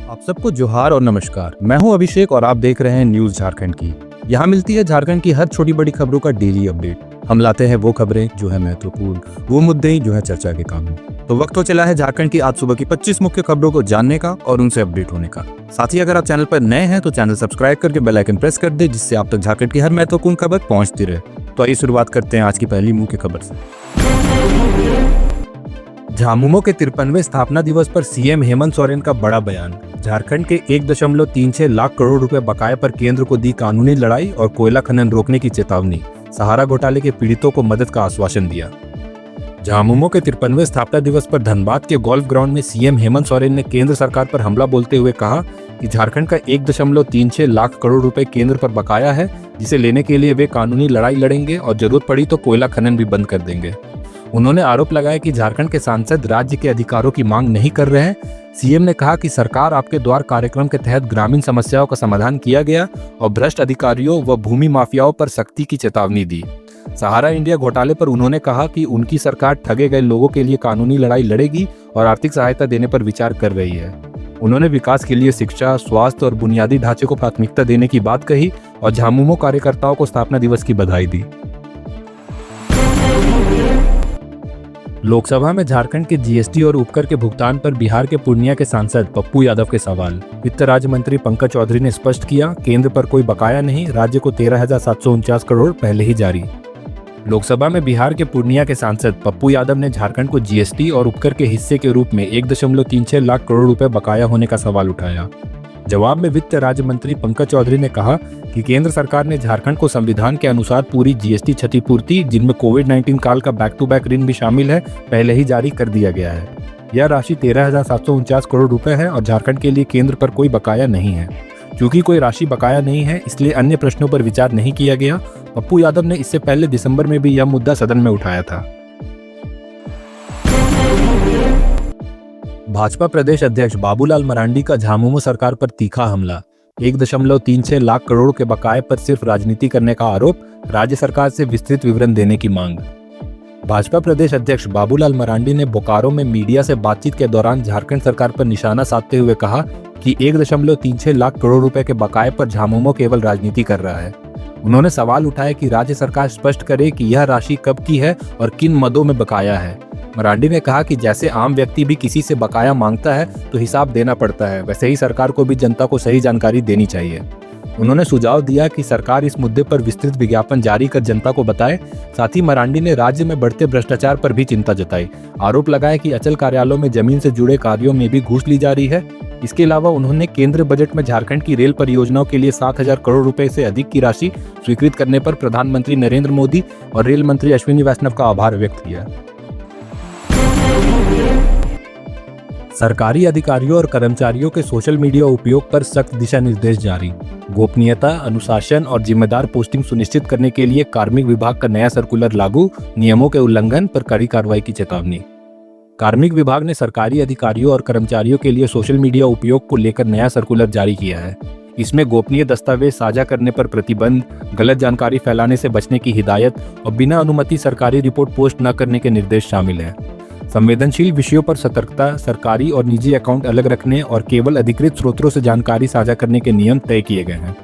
आप सबको जोहार और नमस्कार। मैं हूं अभिषेक और आप देख रहे हैं न्यूज झारखंड की। यहाँ मिलती है झारखंड की हर छोटी बड़ी खबरों का डेली अपडेट। हम लाते हैं वो खबरें जो है महत्वपूर्ण, वो मुद्दे जो है चर्चा के काम में। तो वक्त हो चला है झारखंड की आज सुबह की 25 मुख्य खबरों को जानने का और उनसे अपडेट होने का। साथ ही अगर आप चैनल पर नए हैं तो चैनल सब्सक्राइब करके बेल आइकन प्रेस कर दे, जिससे आप तक झारखंड की हर महत्वपूर्ण खबर पहुंचती रहे। तो आइए शुरुआत करते हैं आज की पहली मुख्य खबर से। झामुमो के 53वें स्थापना दिवस पर सीएम हेमंत सोरेन का बड़ा बयान। झारखंड के 1.36 लाख करोड़ रुपए बकाये पर केंद्र को दी कानूनी लड़ाई और कोयला खनन रोकने की चेतावनी। सहारा घोटाले के पीड़ितों को मदद का आश्वासन दिया। झामुमो के 53वें स्थापना दिवस पर धनबाद के गोल्फ ग्राउंड में सीएम हेमंत सोरेन ने केंद्र सरकार पर हमला बोलते हुए कहा कि झारखंड का 1.36 लाख करोड़ रुपए केंद्र पर बकाया है, जिसे लेने के लिए वे कानूनी लड़ाई लड़ेंगे और जरूरत पड़ी तो कोयला खनन भी बंद कर देंगे। उन्होंने आरोप लगाया कि झारखंड के सांसद राज्य के अधिकारों की मांग नहीं कर रहे हैं। सीएम ने कहा कि सरकार आपके द्वार कार्यक्रम के तहत ग्रामीण समस्याओं का समाधान किया गया और भ्रष्ट अधिकारियों व भूमि माफियाओं पर सख्ती की चेतावनी दी। सहारा इंडिया घोटाले पर उन्होंने कहा कि उनकी सरकार ठगे गए लोगों के लिए कानूनी लड़ाई लड़ेगी और आर्थिक सहायता देने पर विचार कर रही है। उन्होंने विकास के लिए शिक्षा, स्वास्थ्य और बुनियादी ढांचे को प्राथमिकता देने की बात कही और झामुमो कार्यकर्ताओं को स्थापना दिवस की बधाई दी। लोकसभा में झारखंड के जीएसटी और उपकर के भुगतान पर बिहार के पूर्णिया के सांसद पप्पू यादव के सवाल। वित्त राज्य मंत्री पंकज चौधरी ने स्पष्ट किया, केंद्र पर कोई बकाया नहीं, राज्य को 13,749 करोड़ पहले ही जारी। लोकसभा में बिहार के पूर्णिया के सांसद पप्पू यादव ने झारखंड को जीएसटी और उपकर के हिस्से के रूप में 1.36 लाख करोड़ रुपए बकाया होने का सवाल उठाया। जवाब में वित्त राज्य मंत्री पंकज चौधरी ने कहा कि केंद्र सरकार ने झारखंड को संविधान के अनुसार पूरी जीएसटी क्षतिपूर्ति, जिनमें कोविड-19 काल का बैक टू बैक ऋण भी शामिल है, पहले ही जारी कर दिया गया है। यह राशि 13,749 करोड़ रुपए है और झारखंड के लिए केंद्र पर कोई बकाया नहीं है। चूंकि कोई राशि बकाया नहीं है, इसलिए अन्य प्रश्नों पर विचार नहीं किया गया। पप्पू यादव ने इससे पहले दिसंबर में भी यह मुद्दा सदन में उठाया था। भाजपा प्रदेश अध्यक्ष बाबूलाल मरांडी का झामुमो सरकार पर तीखा हमला। 1.36 लाख करोड़ के बकाये पर सिर्फ राजनीति करने का आरोप, राज्य सरकार से विस्तृत विवरण देने की मांग। भाजपा प्रदेश अध्यक्ष बाबूलाल मरांडी ने बोकारो में मीडिया से बातचीत के दौरान झारखंड सरकार पर निशाना साधते हुए कहा कि 1.36 लाख करोड़ रुपए के बकाये पर झामुमो केवल राजनीति कर रहा है। उन्होंने सवाल उठाया कि राज्य सरकार स्पष्ट करे कि यह राशि कब की है और किन मदों में बकाया है। मरांडी ने कहा कि जैसे आम व्यक्ति भी किसी से बकाया मांगता है तो हिसाब देना पड़ता है, वैसे ही सरकार को भी जनता को सही जानकारी देनी चाहिए। उन्होंने सुझाव दिया कि सरकार इस मुद्दे पर विस्तृत विज्ञापन जारी कर जनता को बताए। साथ ही मरांडी ने राज्य में बढ़ते भ्रष्टाचार पर भी चिंता जताई। आरोप लगाया कि अचल कार्यालयों में जमीन से जुड़े कार्यों में भी घूस ली जा रही है। इसके अलावा उन्होंने केंद्र बजट में झारखंड की रेल परियोजनाओं के लिए 7,000 करोड़ रुपए से अधिक की राशि स्वीकृत करने पर प्रधानमंत्री नरेंद्र मोदी और रेल मंत्री अश्विनी वैष्णव का आभार व्यक्त किया। सरकारी अधिकारियों और कर्मचारियों के सोशल मीडिया उपयोग पर सख्त दिशा निर्देश जारी। गोपनीयता, अनुशासन और जिम्मेदार पोस्टिंग सुनिश्चित करने के लिए कार्मिक विभाग का नया सर्कुलर लागू, नियमों के उल्लंघन पर कड़ी कार्रवाई की चेतावनी। कार्मिक विभाग ने सरकारी अधिकारियों और कर्मचारियों के लिए सोशल मीडिया उपयोग को लेकर नया सर्कुलर जारी किया है। इसमें गोपनीय दस्तावेज साझा करने पर प्रतिबंध, गलत जानकारी फैलाने से बचने की हिदायत और बिना अनुमति सरकारी रिपोर्ट पोस्ट न करने के निर्देश शामिल हैं। संवेदनशील विषयों पर सतर्कता, सरकारी और निजी अकाउंट अलग रखने और केवल अधिकृत स्रोतों से जानकारी साझा करने के नियम तय किए गए हैं।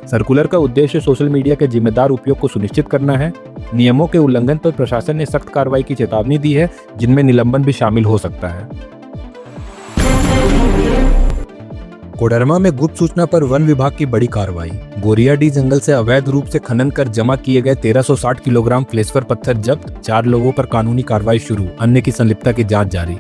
सर्कुलर का उद्देश्य सोशल मीडिया के जिम्मेदार उपयोग को सुनिश्चित करना है। नियमों के उल्लंघन पर प्रशासन ने सख्त कार्रवाई की चेतावनी दी है, जिनमें निलंबन भी शामिल हो सकता है। कोडरमा में गुप्त सूचना पर वन विभाग की बड़ी कार्रवाई। गोरियाडीह जंगल से अवैध रूप से खनन कर जमा किए गए 1360 किलोग्राम फ्लेश्वर पत्थर जब्त, 4 लोगों पर कानूनी कार्रवाई शुरू, अन्य की संलिप्तता की जांच जारी।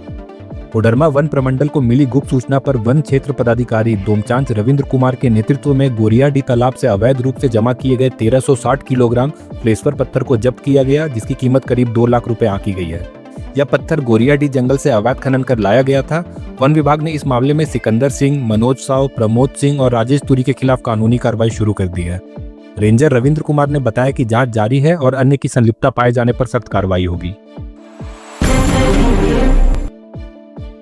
कोडरमा वन प्रमंडल को मिली गुप्त सूचना पर वन क्षेत्र पदाधिकारी दोमचांच रविंद्र कुमार के नेतृत्व में गोरियाडीह तालाब से अवैध रूप से जमा किए गए 1360 किलोग्राम फ्लेश्वर पत्थर को जब्त किया गया, जिसकी कीमत करीब 2 लाख रुपए आंकी गई है। यह पत्थर गोरियाडीह जंगल से अवैध खनन कर लाया गया था। वन विभाग ने इस मामले में सिकंदर सिंह, मनोज साव, प्रमोद सिंह और राजेश तुरी के खिलाफ कानूनी कार्रवाई शुरू कर दी है। रेंजर रविंद्र कुमार ने बताया कि जांच जारी है और अन्य की संलिप्तता पाए जाने पर सख्त कार्रवाई होगी।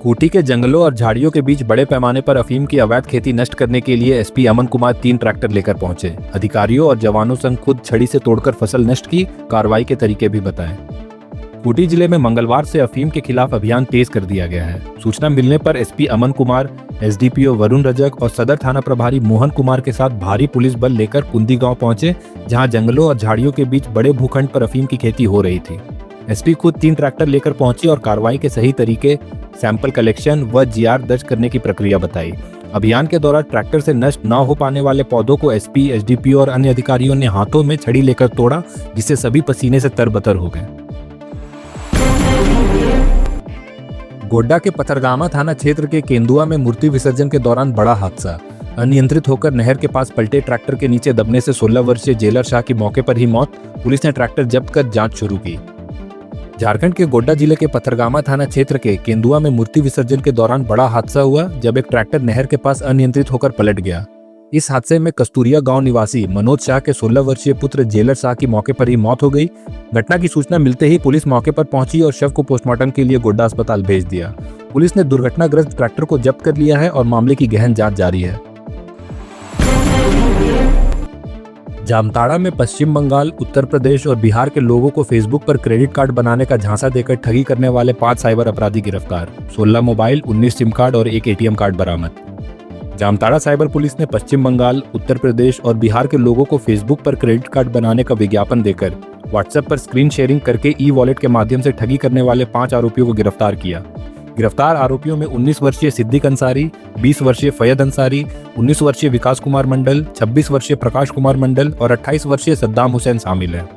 खूंटी के जंगलों और झाड़ियों के बीच बड़े पैमाने पर अफीम की अवैध खेती नष्ट करने के लिए एसपी अमन कुमार 3 ट्रैक्टर लेकर पहुंचे। अधिकारियों और जवानों संग खुद छड़ी से तोड़कर फसल नष्ट की, कार्रवाई के तरीके भी बताए। खूंटी जिले में मंगलवार से अफीम के खिलाफ अभियान तेज कर दिया गया है। सूचना मिलने पर एसपी अमन कुमार, एसडीपीओ वरुण रजक और सदर थाना प्रभारी मोहन कुमार के साथ भारी पुलिस बल लेकर कुंदी गांव पहुंचे, जहां जंगलों और झाड़ियों के बीच बड़े भूखंड पर अफीम की खेती हो रही थी। एसपी खुद 3 ट्रैक्टर लेकर पहुंचे और कार्रवाई के सही तरीके, सैंपल कलेक्शन व जीआर दर्ज करने की प्रक्रिया बताई। अभियान के दौरान ट्रैक्टर से नष्ट न हो पाने वाले पौधों को एसपी, एसडीपीओ और अन्य अधिकारियों ने हाथों में छड़ी लेकर तोड़ा, जिससे सभी पसीने से तरबतर हो गए। गोड्डा के पथरगामा थाना क्षेत्र के केंदुआ में मूर्ति विसर्जन के दौरान बड़ा हादसा। अनियंत्रित होकर नहर के पास पलटे ट्रैक्टर के नीचे दबने से 16 वर्षीय जेलर शाह की मौके पर ही मौत। पुलिस ने ट्रैक्टर जब्त कर जांच शुरू की। झारखंड के गोड्डा जिले के पथरगामा थाना क्षेत्र के केंदुआ में मूर्ति विसर्जन के दौरान बड़ा हादसा हुआ, जब एक ट्रैक्टर नहर के पास अनियंत्रित होकर पलट गया। इस हादसे में कस्तूरिया गांव निवासी मनोज शाह के 16 वर्षीय पुत्र जेलर शाह की मौके पर ही मौत हो गई। घटना की सूचना मिलते ही पुलिस मौके पर पहुंची और शव को पोस्टमार्टम के लिए गोड्डा अस्पताल भेज दिया। पुलिस ने दुर्घटनाग्रस्त ट्रैक्टर को जब्त कर लिया है और मामले की गहन जांच जारी है। जामताड़ा में पश्चिम बंगाल, उत्तर प्रदेश और बिहार के लोगों को फेसबुक पर क्रेडिट कार्ड बनाने का झांसा देकर ठगी करने वाले 5 साइबर अपराधी गिरफ्तार। 16 मोबाइल, 19 सिम कार्ड और 1 एटीएम कार्ड बरामद। जामताड़ा साइबर पुलिस ने पश्चिम बंगाल, उत्तर प्रदेश और बिहार के लोगों को फेसबुक पर क्रेडिट कार्ड बनाने का विज्ञापन देकर व्हाट्सएप पर स्क्रीन शेयरिंग करके ई वॉलेट के माध्यम से ठगी करने वाले 5 आरोपियों को गिरफ्तार किया। गिरफ्तार आरोपियों में 19 वर्षीय सिद्दीक अंसारी, 20 वर्षीय फैयद अंसारी, 19 वर्षीय विकास कुमार मंडल, 26 वर्षीय प्रकाश कुमार मंडल और 28 वर्षीय सद्दाम हुसैन शामिल हैं।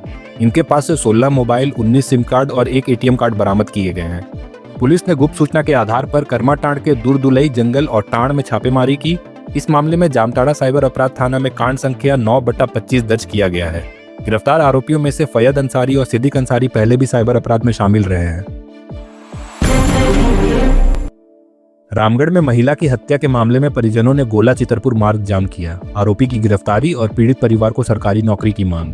इनके पास से 16 मोबाइल, 19 सिम कार्ड और 1 एटीएम कार्ड बरामद किए गए हैं। पुलिस ने गुप्त सूचना के आधार पर करमाटांड के दूरदुलई जंगल और टांड में छापेमारी की। इस मामले में जामताड़ा साइबर अपराध थाना में कांड संख्या 9/25 दर्ज किया गया है। गिरफ्तार आरोपियों में से फैयद अंसारी और सिद्दीक अंसारी पहले भी साइबर अपराध में शामिल रहे हैं। रामगढ़ में महिला की हत्या के मामले में परिजनों ने गोला चितरपुर मार्ग जाम किया। आरोपी की गिरफ्तारी और पीड़ित परिवार को सरकारी नौकरी की मांग।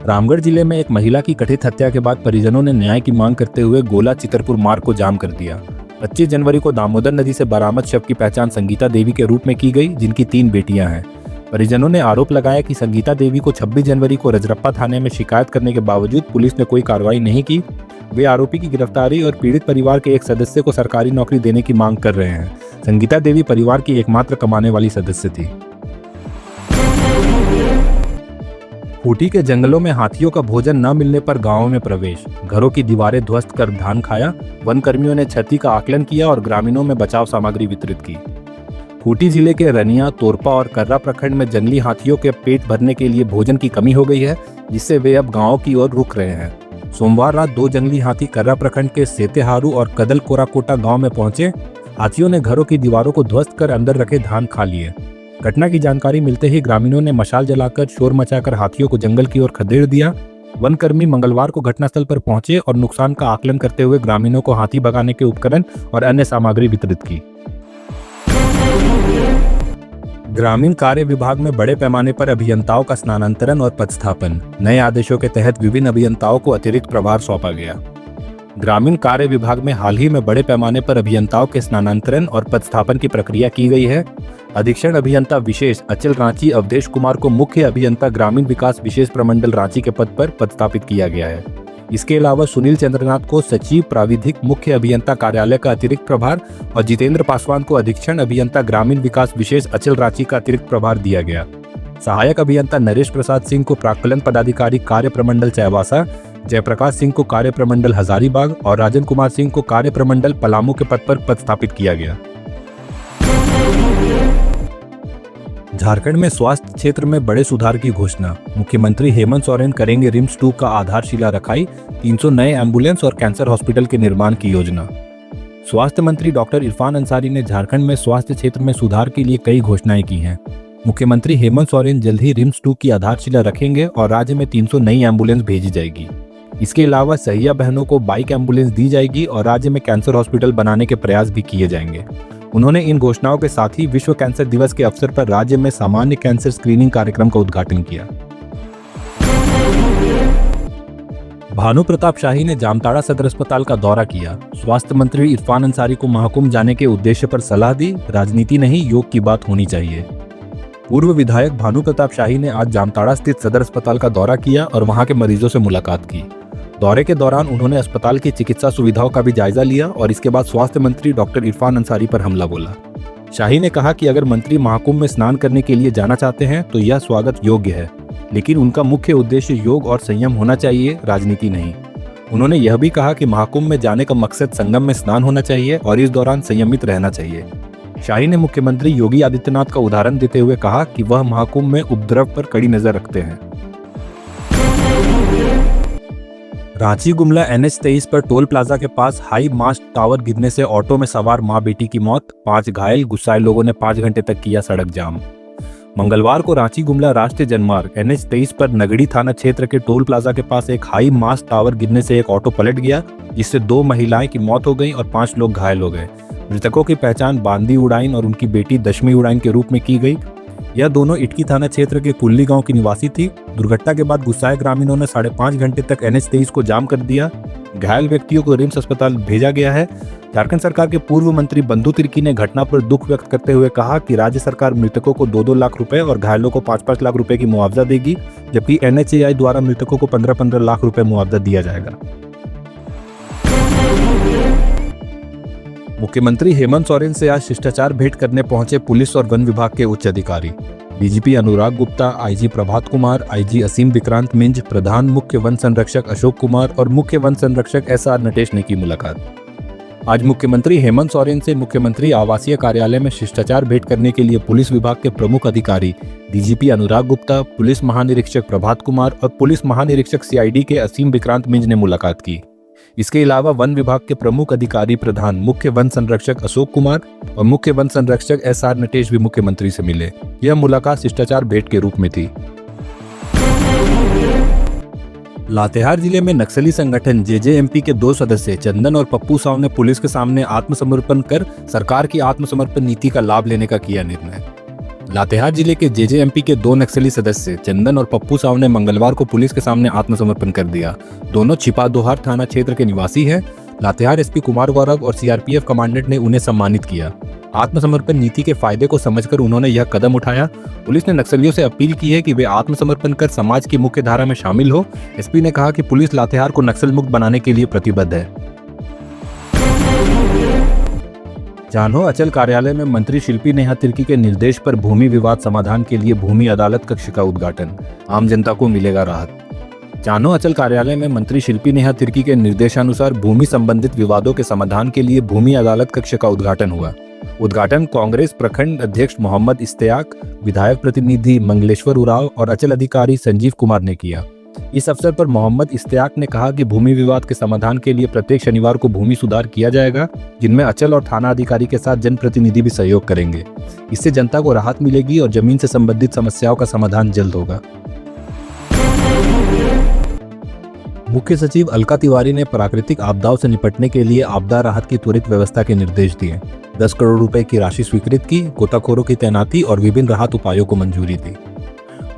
रामगढ़ जिले में एक महिला की कथित हत्या के बाद परिजनों ने न्याय की मांग करते हुए गोला चितरपुर मार्ग को जाम कर दिया। 25 जनवरी को दामोदर नदी से बरामद शव की पहचान संगीता देवी के रूप में की गई, जिनकी 3 बेटियां हैं। परिजनों ने आरोप लगाया कि संगीता देवी को 26 जनवरी को रजरप्पा थाने में शिकायत करने के बावजूद पुलिस ने कोई कार्रवाई नहीं की। वे आरोपी की गिरफ्तारी और पीड़ित परिवार के एक सदस्य को सरकारी नौकरी देने की मांग कर रहे हैं। संगीता देवी परिवार की एकमात्र कमाने वाली सदस्य थी। खूंटी के जंगलों में हाथियों का भोजन न मिलने पर गांवों में प्रवेश, घरों की दीवारें ध्वस्त कर धान खाया। वन कर्मियों ने क्षति का आकलन किया और ग्रामीणों में बचाव सामग्री वितरित की। खूंटी जिले के रनिया, तोरपा और कर्रा प्रखंड में जंगली हाथियों के पेट भरने के लिए भोजन की कमी हो गई है, जिससे वे अब गाँव की ओर रुक रहे हैं। सोमवार रात 2 जंगली हाथी कर्रा प्रखंड के सेतेहारू और कदल कोराकोटा गांव में पहुंचे। हाथियों ने घरों की दीवारों को ध्वस्त कर अंदर रखे धान खा लिए। घटना की जानकारी मिलते ही ग्रामीणों ने मशाल जलाकर शोर मचाकर हाथियों को जंगल की ओर खदेड़ दिया। वनकर्मी मंगलवार को घटनास्थल पर पहुंचे और नुकसान का आकलन करते हुए ग्रामीणों को हाथी भगाने के उपकरण और अन्य सामग्री वितरित की। ग्रामीण कार्य विभाग में बड़े पैमाने पर अभियंताओं का स्थानांतरण और पदस्थापन। नए आदेशों के तहत विभिन्न अभियंताओं को अतिरिक्त प्रभार सौंपा गया। ग्रामीण कार्य विभाग में हाल ही में बड़े पैमाने पर अभियंताओं के स्थानांतरण और पदस्थापन की प्रक्रिया की गई है। अधीक्षण अभियंता विशेष अचल रांची अवधेश कुमार को मुख्य अभियंता ग्रामीण विकास विशेष प्रमंडल रांची के पद पर पदस्थापित किया गया है। इसके अलावा सुनील चंद्रनाथ को सचिव प्राविधिक मुख्य अभियंता कार्यालय का अतिरिक्त प्रभार और जितेंद्र पासवान को अधीक्षण अभियंता ग्रामीण विकास विशेष अचल रांची का अतिरिक्त प्रभार दिया गया। सहायक अभियंता नरेश प्रसाद सिंह को प्राक्कलन पदाधिकारी कार्य प्रमंडल चाईबासा, जयप्रकाश सिंह को कार्य प्रमंडल हजारीबाग और राजन कुमार सिंह को कार्य प्रमंडल पलामू के पद पर पदस्थापित किया गया। झारखंड में स्वास्थ्य क्षेत्र में बड़े सुधार की घोषणा। मुख्यमंत्री हेमंत सोरेन करेंगे रिम्स 2 का आधारशिला रखाई। 300 नए एम्बुलेंस और कैंसर हॉस्पिटल के निर्माण की योजना। स्वास्थ्य मंत्री डॉक्टर इरफान अंसारी ने झारखंड में स्वास्थ्य क्षेत्र में सुधार के लिए कई घोषणाएं की हैं। मुख्यमंत्री हेमंत सोरेन जल्द ही रिम्स 2 की आधारशिला रखेंगे और राज्य में 300 नई एम्बुलेंस भेजी जाएगी। इसके अलावा सहिया बहनों को बाइक एम्बुलेंस दी जाएगी और राज्य में कैंसर हॉस्पिटल बनाने के प्रयास भी किए जाएंगे। उन्होंने इन घोषणाओं के साथ ही विश्व कैंसर दिवस के अवसर पर राज्य में सामान्य कैंसर स्क्रीनिंग कार्यक्रम का उद्घाटन किया। भानु प्रताप शाही ने जामताड़ा सदर अस्पताल का दौरा किया। स्वास्थ्य मंत्री इरफान अंसारी को महाकुंभ जाने के उद्देश्य पर सलाह दी। राजनीति नहीं, योग की बात होनी चाहिए। पूर्व विधायक भानु प्रताप शाही ने आज जामताड़ा स्थित सदर अस्पताल का दौरा किया और वहां के मरीजों से मुलाकात की। दौरे के दौरान उन्होंने अस्पताल की चिकित्सा सुविधाओं का भी जायजा लिया और इसके बाद स्वास्थ्य मंत्री डॉक्टर इरफान अंसारी पर हमला बोला। शाही ने कहा कि अगर मंत्री महाकुंभ में स्नान करने के लिए जाना चाहते हैं तो यह स्वागत योग्य है, लेकिन उनका मुख्य उद्देश्य योग और संयम होना चाहिए, राजनीति नहीं। उन्होंने यह भी कहा कि महाकुंभ में जाने का मकसद संगम में स्नान होना चाहिए और इस दौरान संयमित रहना चाहिए। शाही ने मुख्यमंत्री योगी आदित्यनाथ का उदाहरण देते हुए कहा कि वह महाकुंभ में उपद्रव पर कड़ी नजर रखते हैं। रांची गुमला NH-23 पर टोल प्लाजा के पास हाई मास्ट टावर गिरने से ऑटो में सवार मां बेटी की मौत, 5 घायल, गुस्साए लोगों ने 5 घंटे तक किया सड़क जाम। मंगलवार को रांची गुमला राष्ट्रीय जनमार्ग NH-23 पर नगड़ी थाना क्षेत्र के टोल प्लाजा के पास एक हाई मास्ट टावर गिरने से एक ऑटो पलट गया, जिससे 2 महिलाएं की मौत हो गई और 5 लोग घायल हो गए। मृतकों की पहचान बांदी उड़ाइन और उनकी बेटी दशमी उड़ाइन के रूप में की गई। यह दोनों इटकी थाना क्षेत्र के कुल्ली गांव की निवासी थी। दुर्घटना के बाद गुस्साए ग्रामीणों ने 5.5 घंटे तक NH-23 को जाम कर दिया। घायल व्यक्तियों को रिम्स अस्पताल भेजा गया है। झारखंड सरकार के पूर्व मंत्री बंधु तिर्की ने घटना पर दुख व्यक्त करते हुए कहा कि राज्य सरकार मृतकों को 2-2 लाख रुपए और घायलों को 5-5 लाख रुपए की मुआवजा देगी, जबकि NHAI द्वारा मृतकों को 15-15 लाख रुपए मुआवजा दिया जाएगा। मुख्यमंत्री हेमंत सोरेन से आज शिष्टाचार भेंट करने पहुंचे पुलिस और वन विभाग के उच्च अधिकारी। DGP Anurag Gupta, IG Prabhat Kumar, IG असीम विक्रांत मिंज, प्रधान मुख्य वन संरक्षक अशोक कुमार और मुख्य वन संरक्षक SR नटेश ने की मुलाकात। आज मुख्यमंत्री हेमंत सोरेन से मुख्यमंत्री आवासीय कार्यालय में शिष्टाचार भेंट करने के लिए पुलिस विभाग के प्रमुख अधिकारी डीजीपी अनुराग गुप्ता, पुलिस महानिरीक्षक प्रभात कुमार और पुलिस महानिरीक्षक CID के असीम विक्रांत मिंज ने मुलाकात की। इसके अलावा वन विभाग के प्रमुख अधिकारी प्रधान मुख्य वन संरक्षक अशोक कुमार और मुख्य वन संरक्षक SR नटेश भी मुख्यमंत्री से मिले। यह मुलाकात शिष्टाचार भेंट के रूप में थी। लातेहार जिले में नक्सली संगठन JJMP के 2 सदस्य चंदन और पप्पू साव ने पुलिस के सामने आत्मसमर्पण कर सरकार की आत्मसमर्पण नीति का लाभ लेने का किया निर्णय। लातेहार जिले के JJMP के 2 नक्सली सदस्य चंदन और पप्पू साव ने मंगलवार को पुलिस के सामने आत्मसमर्पण कर दिया। दोनों छिपादोहार थाना क्षेत्र के निवासी हैं। लातेहार SP कुमार गौरव और CRPF कमांडेंट ने उन्हें सम्मानित किया। आत्मसमर्पण नीति के फायदे को समझकर उन्होंने यह कदम उठाया। पुलिस ने नक्सलियों से अपील की है कि वे आत्मसमर्पण कर समाज की मुख्य धारा में शामिल हो। SP ने कहा कि पुलिस लातेहार को नक्सल मुक्त बनाने के लिए प्रतिबद्ध है। जान्हो अंचल कार्यालय में मंत्री शिल्पी नेहा तिर्की के निर्देश पर भूमि विवाद समाधान के लिए भूमि अदालत कक्ष का उद्घाटन, आम जनता को मिलेगा राहत। जान्हो अंचल कार्यालय में मंत्री शिल्पी नेहा तिर्की के निर्देशानुसार भूमि संबंधित विवादों के समाधान के लिए भूमि अदालत कक्ष का उद्घाटन हुआ। उद्घाटन कांग्रेस प्रखंड अध्यक्ष मोहम्मद इश्तियाक, विधायक प्रतिनिधि मंगलेश्वर उराव और अंचल अधिकारी संजीव कुमार ने किया। इस अवसर पर मोहम्मद इश्तियाक ने कहा कि भूमि विवाद के समाधान के लिए प्रत्येक शनिवार को भूमि सुधार किया जाएगा, जिनमें अंचल और थाना अधिकारी के साथ जनप्रतिनिधि भी सहयोग करेंगे। इससे जनता को राहत मिलेगी और जमीन से संबंधित समस्याओं का समाधान जल्द होगा। मुख्य सचिव अलका तिवारी ने प्राकृतिक आपदाओं से निपटने के लिए आपदा राहत की त्वरित व्यवस्था के निर्देश दिए। 10 करोड़ रुपए की राशि स्वीकृत की, गोताखोरों की तैनाती और विभिन्न राहत उपायों को मंजूरी दी।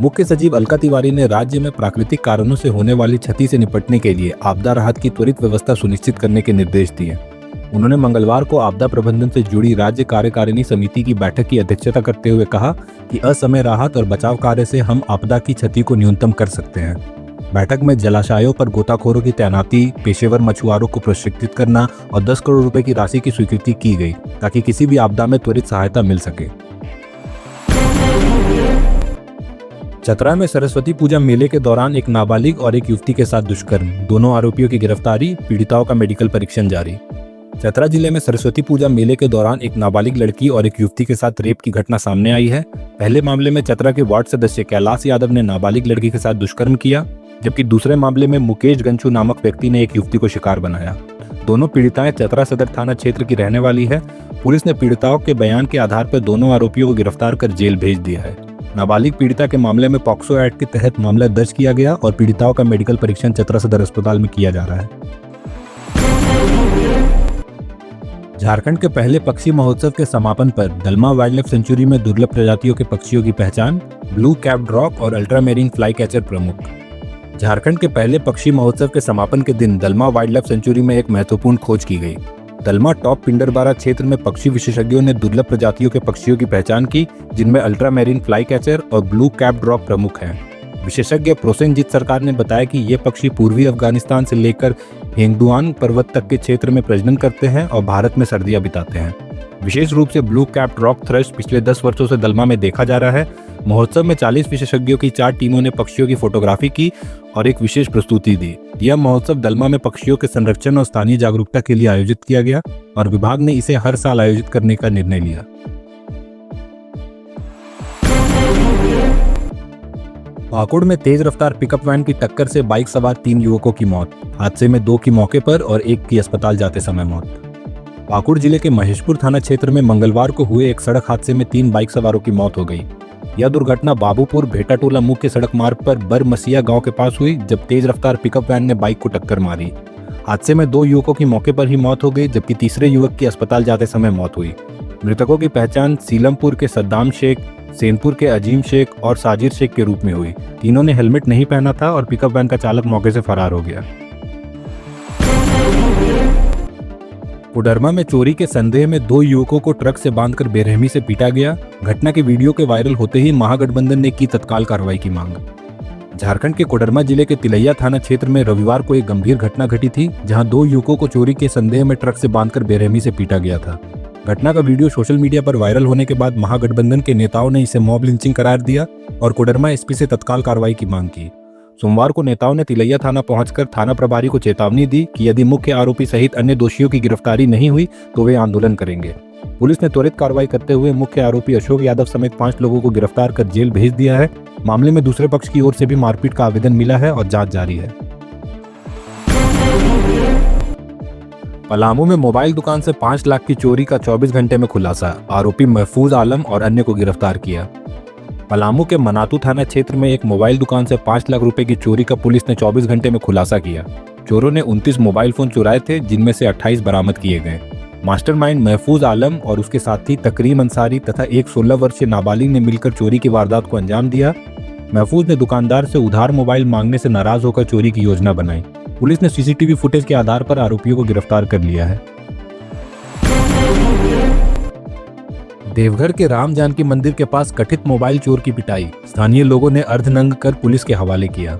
मुख्य सचिव अलका तिवारी ने राज्य में प्राकृतिक कारणों से होने वाली क्षति से निपटने के लिए आपदा राहत की त्वरित व्यवस्था सुनिश्चित करने के निर्देश दिए। उन्होंने मंगलवार को आपदा प्रबंधन से जुड़ी राज्य कार्यकारिणी समिति की बैठक की अध्यक्षता करते हुए कहा कि असमय राहत और बचाव कार्य से हम आपदा की क्षति को न्यूनतम कर सकते हैं। बैठक में जलाशयों पर गोताखोरों की तैनाती, पेशेवर मछुआरों को प्रशिक्षित करना और 10 करोड़ रुपए की राशि की स्वीकृति की गई ताकि किसी भी आपदा में त्वरित सहायता मिल सके। चतरा में सरस्वती पूजा मेले के दौरान एक नाबालिग और एक युवती के साथ दुष्कर्म, दोनों आरोपियों की गिरफ्तारी, पीड़िताओं का मेडिकल परीक्षण जारी। चतरा जिले में सरस्वती पूजा मेले के दौरान एक नाबालिग लड़की और एक युवती के साथ रेप की घटना सामने आई है। पहले मामले में चतरा के वार्ड सदस्य कैलाश यादव ने नाबालिग लड़की के साथ दुष्कर्म किया, जबकि दूसरे मामले में मुकेश गंचू नामक व्यक्ति ने एक युवती को शिकार बनाया। दोनों पीड़िताएं चतरा सदर थाना क्षेत्र की रहने वाली है। पुलिस ने पीड़िताओं के बयान के आधार पर दोनों आरोपियों को गिरफ्तार कर जेल भेज दिया है। नाबालिग पीड़िता के मामले में पॉक्सो एक्ट के तहत मामला दर्ज किया गया और पीड़िताओं का मेडिकल परीक्षण चतरा सदर अस्पताल में किया जा रहा है। झारखंड के पहले पक्षी महोत्सव के समापन पर दलमा वाइल्ड लाइफ सेंचुरी में दुर्लभ प्रजातियों के पक्षियों की पहचान, ब्लू कैप्ड रॉक और अल्ट्रामेरिन फ्लाई कैचर प्रमुख। झारखंड के पहले पक्षी महोत्सव के समापन के दिन दलमा वाइल्ड लाइफ सेंचुरी में एक महत्वपूर्ण खोज की गई। दलमा टॉप पिंडरबारा क्षेत्र में पक्षी विशेषज्ञों ने दुर्लभ प्रजातियों के पक्षियों की पहचान की, जिनमें अल्ट्रामेरिन फ्लाई कैचर और ब्लू कैप्ड रॉक प्रमुख हैं। विशेषज्ञ प्रोसेनजीत सरकार ने बताया कि ये पक्षी पूर्वी अफगानिस्तान से लेकर हेंगडुआन पर्वत तक के क्षेत्र में प्रजनन करते हैं और भारत में सर्दियां बिताते हैं। विशेष रूप से ब्लू कैप्ड रॉक थ्रश पिछले 10 वर्षों से दलमा में देखा जा रहा है। महोत्सव में 40 विशेषज्ञों की 4 टीमों ने पक्षियों की फोटोग्राफी की और एक विशेष प्रस्तुति दी। यह महोत्सव दलमा में पक्षियों के संरक्षण और स्थानीय जागरूकता के लिए आयोजित किया गया और विभाग ने इसे हर साल आयोजित करने का निर्णय लिया। पाकुड़ में तेज रफ्तार पिकअप वैन की टक्कर से बाइक सवार 3 युवकों की मौत। हादसे में 2 की मौके पर और 1 की अस्पताल जाते समय मौत। पाकुड़ जिले के महेशपुर थाना क्षेत्र में मंगलवार को हुए एक सड़क हादसे में 3 बाइक सवारों की मौत हो गई। यह दुर्घटना बाबूपुर भेटाटोला मुख्य सड़क मार्ग पर बरमसिया गांव के पास हुई, जब तेज रफ्तार पिकअप वैन ने बाइक को टक्कर मारी। हादसे में 2 युवकों की मौके पर ही मौत हो गई, जबकि तीसरे युवक की अस्पताल जाते समय मौत हुई। मृतकों की पहचान सीलमपुर के सद्दाम शेख, सेनपुर के अजीम शेख और साजिर शेख के रूप में हुई। तीनों ने हेलमेट नहीं पहना था और पिकअप वैन का चालक मौके से फरार हो गया। कोडरमा में चोरी के संदेह में 2 युवकों को ट्रक से बांधकर बेरहमी से पीटा गया। घटना के वीडियो के वायरल होते ही महागठबंधन ने की तत्काल कार्रवाई की मांग। झारखंड के कोडरमा जिले के तिलैया थाना क्षेत्र में रविवार को एक गंभीर घटना घटी थी, जहां 2 युवकों को चोरी के संदेह में ट्रक से बांधकर बेरहमी से पीटा गया था। घटना का वीडियो सोशल मीडिया पर वायरल होने के बाद महागठबंधन के नेताओं ने इसे मॉब लिंचिंग करार दिया और कोडरमा एसपी से तत्काल कार्रवाई की मांग की। सोमवार को नेताओं ने तिलैया थाना पहुंचकर थाना प्रभारी को चेतावनी दी कि यदि मुख्य आरोपी सहित अन्य दोषियों की गिरफ्तारी नहीं हुई तो वे आंदोलन करेंगे। पुलिस ने त्वरित कार्रवाई करते हुए मुख्य आरोपी अशोक यादव समेत 5 लोगों को गिरफ्तार कर जेल भेज दिया है। मामले में दूसरे पक्ष की ओर से भी मारपीट का आवेदन मिला है और जांच जारी है। पलामू में मोबाइल दुकान से 5 लाख की चोरी का 24 घंटे में खुलासा। आरोपी महफूज आलम और अन्य को गिरफ्तार किया। पलामू के मनातू थाना क्षेत्र में एक मोबाइल दुकान से 5 लाख रुपए की चोरी का पुलिस ने 24 घंटे में खुलासा किया। चोरों ने 29 मोबाइल फोन चुराए थे, जिनमें से 28 बरामद किए गए। मास्टरमाइंड महफूज आलम और उसके साथी तकरीम अंसारी तथा एक 16 वर्षीय नाबालिग ने मिलकर चोरी की वारदात को अंजाम दिया। महफूज ने दुकानदार से उधार मोबाइल मांगने से नाराज होकर चोरी की योजना बनाई। पुलिस ने सीसीटीवी फुटेज के आधार पर आरोपियों को गिरफ्तार कर लिया है। देवघर के राम जानकी मंदिर के पास कथित मोबाइल चोर की पिटाई। स्थानीय लोगों ने अर्धनंग कर पुलिस के हवाले किया।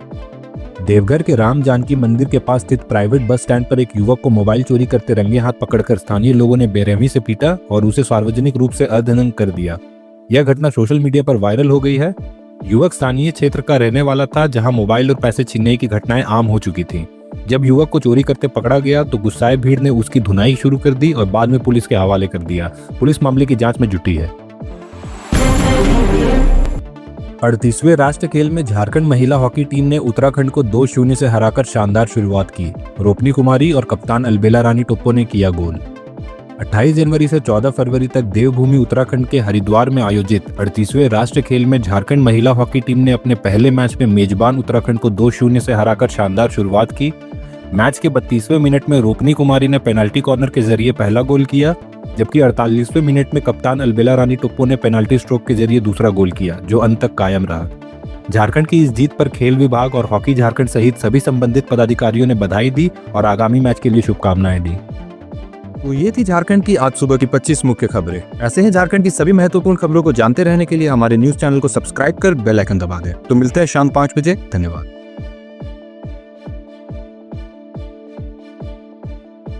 देवघर के राम जानकी मंदिर के पास स्थित प्राइवेट बस स्टैंड पर एक युवक को मोबाइल चोरी करते रंगे हाथ पकड़कर स्थानीय लोगों ने बेरहमी से पीटा और उसे सार्वजनिक रूप से अर्धनंग कर दिया। यह घटना सोशल मीडिया पर वायरल हो गई है। युवक स्थानीय क्षेत्र का रहने वाला था, जहां मोबाइल और पैसे छीनने की घटनाएं आम हो चुकी थी। जब युवक को चोरी करते पकड़ा गया तो गुस्साए भीड़ ने उसकी धुनाई शुरू कर दी और बाद में पुलिस के हवाले कर दिया। पुलिस मामले की जांच में जुटी है। 38वें राष्ट्रीय खेल में झारखंड महिला हॉकी टीम ने उत्तराखंड को 2-0 से हराकर शानदार शुरुआत की। रोपनी कुमारी और कप्तान अलबेला रानी टोप्पो ने किया गोल। 28 जनवरी से 14 फरवरी तक देवभूमि उत्तराखंड के हरिद्वार में आयोजित 38वें राष्ट्रीय खेल में झारखंड महिला हॉकी टीम ने अपने पहले मैच में मेजबान उत्तराखंड को 2-0 से हराकर शानदार शुरुआत की। मैच के 32वें मिनट में रोपनी कुमारी ने पेनाल्टी कॉर्नर के जरिए पहला गोल किया, जबकि 48वें मिनट में कप्तान अलबेला रानी टोप्पो ने पेनाल्टी स्ट्रोक के जरिए दूसरा गोल किया, जो अंत तक कायम रहा। झारखंड की इस जीत पर खेल विभाग और हॉकी झारखंड सहित सभी संबंधित पदाधिकारियों ने बधाई दी और आगामी मैच के लिए शुभकामनाएं दी। तो ये थी झारखंड की आज सुबह की 25 मुख्य खबरें। ऐसे ही झारखंड की सभी महत्वपूर्ण खबरों को जानते रहने के लिए हमारे न्यूज चैनल को सब्सक्राइब कर बेल आइकन दबा दें। तो मिलते हैं शाम 5 बजे। धन्यवाद।